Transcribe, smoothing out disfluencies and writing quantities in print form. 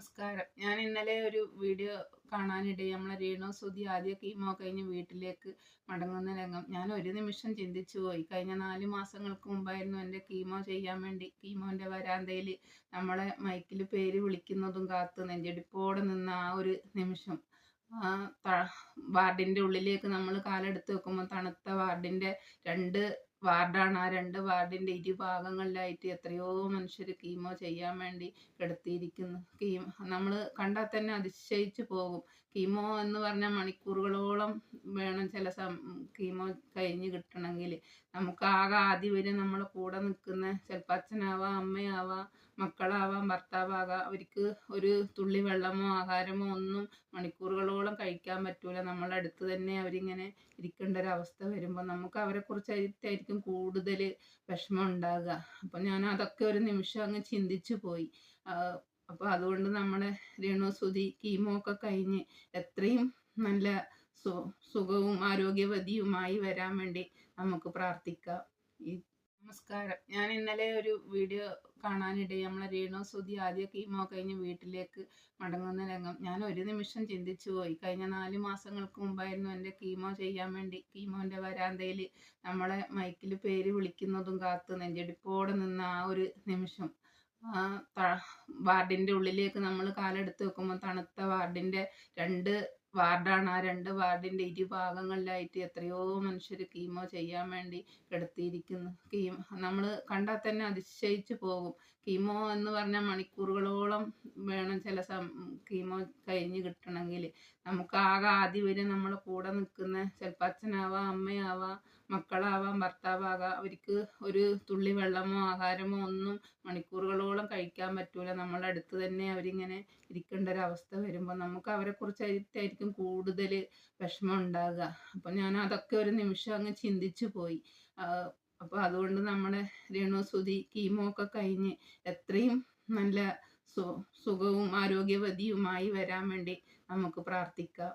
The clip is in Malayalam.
നമസ്കാരം. ഞാൻ ഇന്നലെ ഒരു വീഡിയോ കാണാനിടയായി. നമ്മളെ രേണു സുധി ആദ്യം കീമോ കഴിഞ്ഞ് വീട്ടിലേക്ക് മടങ്ങുന്ന രംഗം. ഞാൻ ഒരു നിമിഷം ചിന്തിച്ചു പോയി. കഴിഞ്ഞ 4 മാസങ്ങൾക്ക് മുമ്പായിരുന്നു എൻ്റെ കീമോ ചെയ്യാൻ വേണ്ടി കീമോൻ്റെ വരാന്തയിൽ നമ്മളെ മൈക്കിൽ പേര് വിളിക്കുന്നതും കാത്ത് നെഞ്ചിടിപ്പോടെ നിന്ന ആ ഒരു നിമിഷം. ആ ത വാർഡിൻ്റെ ഉള്ളിലേക്ക് നമ്മൾ കാലെടുത്ത് വെക്കുമ്പോൾ തണുത്ത വാർഡിൻ്റെ 2 വാർഡാണ്. ആ 2 വാർഡിൻ്റെ ഇരുഭാഗങ്ങളിലായിട്ട് എത്രയോ മനുഷ്യർ കീമോ ചെയ്യാൻ വേണ്ടി കിടത്തിയിരിക്കുന്നു. നമ്മൾ കണ്ടാൽ തന്നെ അതിശയിച്ചു പോകും. കീമോ എന്ന് പറഞ്ഞാൽ മണിക്കൂറുകളോളം വേണം കീമോ കഴിഞ്ഞ് കിട്ടണമെങ്കിൽ. നമുക്ക് ആകെ ആദ്യം വരെ നമ്മളെ കൂടെ നിൽക്കുന്ന ചിലപ്പോൾ അച്ഛനാവാം, അമ്മയാവാം, മക്കളാവാം, ഭർത്താവാകാം. അവർക്ക് ഒരു തുള്ളി വെള്ളമോ ആഹാരമോ ഒന്നും മണിക്കൂറുകളോളം കഴിക്കാൻ പറ്റൂല. നമ്മളെ അടുത്ത് തന്നെ അവരിങ്ങനെ ഇരിക്കേണ്ട ഒരവസ്ഥ വരുമ്പോൾ നമുക്ക് അവരെക്കുറിച്ചായിരിക്കും കൂടുതൽ വിഷമം ഉണ്ടാകുക. അപ്പം ഞാൻ അതൊക്കെ ഒരു നിമിഷം അങ്ങ് ചിന്തിച്ചു പോയി. അപ്പോൾ അതുകൊണ്ട് നമ്മുടെ രേണു സുധി കീമോ ഒക്കെ കഴിഞ്ഞ് എത്രയും നല്ല സുഖവും ആരോഗ്യവതിയുമായി വരാൻ വേണ്ടി നമുക്ക് പ്രാർത്ഥിക്കാം. നമസ്കാരം. ഞാൻ ഇന്നലെ ഒരു വീഡിയോ കാണാനിടയായി. നമ്മളെ രേണു സുധി ആദ്യം കീമോ കഴിഞ്ഞ് വീട്ടിലേക്ക് മടങ്ങുന്ന രംഗം. ഞാൻ ഒരു നിമിഷം ചിന്തിച്ചു പോയി. കഴിഞ്ഞ 4 മാസങ്ങൾക്ക് മുമ്പായിരുന്നു എൻ്റെ കീമോ ചെയ്യാൻ വേണ്ടി കീമോൻ്റെ വരാന്തയിൽ നമ്മളെ മൈക്കിൽ പേര് വിളിക്കുന്നതും കാത്ത് നെഞ്ചിടിപ്പോടെ നിന്ന ആ ഒരു നിമിഷം. വാർഡിൻ്റെ ഉള്ളിലേക്ക് നമ്മൾ കാലെടുത്ത് വെക്കുമ്പോൾ തണുത്ത വാർഡിൻ്റെ 2 വാർഡാണ്. ആ 2 വാർഡിൻ്റെ ഇരുഭാഗങ്ങളിലായിട്ട് എത്രയോ മനുഷ്യർ കീമോ ചെയ്യാൻ വേണ്ടി കിടത്തിയിരിക്കുന്നു. നമ്മൾ കണ്ടാൽ തന്നെ അതിശയിച്ചു പോകും. കീമോ എന്ന് പറഞ്ഞാൽ മണിക്കൂറുകളോളം വേണം കീമോ കഴിഞ്ഞ് കിട്ടണമെങ്കിൽ. നമുക്ക് ആകെ ആദ്യം വരെ നമ്മളെ കൂടെ നിൽക്കുന്ന ചിലപ്പോൾ അച്ഛനാവാം, അമ്മയാവാം, മക്കളാവാം, ഭർത്താവാകാം. അവർക്ക് ഒരു തുള്ളി വെള്ളമോ ആഹാരമോ ഒന്നും മണിക്കൂറുകളോളം കഴിക്കാൻ പറ്റൂല. നമ്മളെ അടുത്ത് തന്നെ അവരിങ്ങനെ ഇരിക്കേണ്ട ഒരവസ്ഥ വരുമ്പോൾ നമുക്ക് അവരെക്കുറിച്ചായിരിക്കും കൂടുതൽ വിഷമം ഉണ്ടാകുക. അപ്പം ഞാൻ അതൊക്കെ ഒരു നിമിഷം അങ്ങ് ചിന്തിച്ചു പോയി. അപ്പോൾ അതുകൊണ്ട് നമ്മുടെ രേണു സുധി കീമോ ഒക്കെ കഴിഞ്ഞ് എത്രയും നല്ല സുഖവും ആരോഗ്യവതിയുമായി വരാൻ വേണ്ടി നമുക്ക് പ്രാർത്ഥിക്കാം.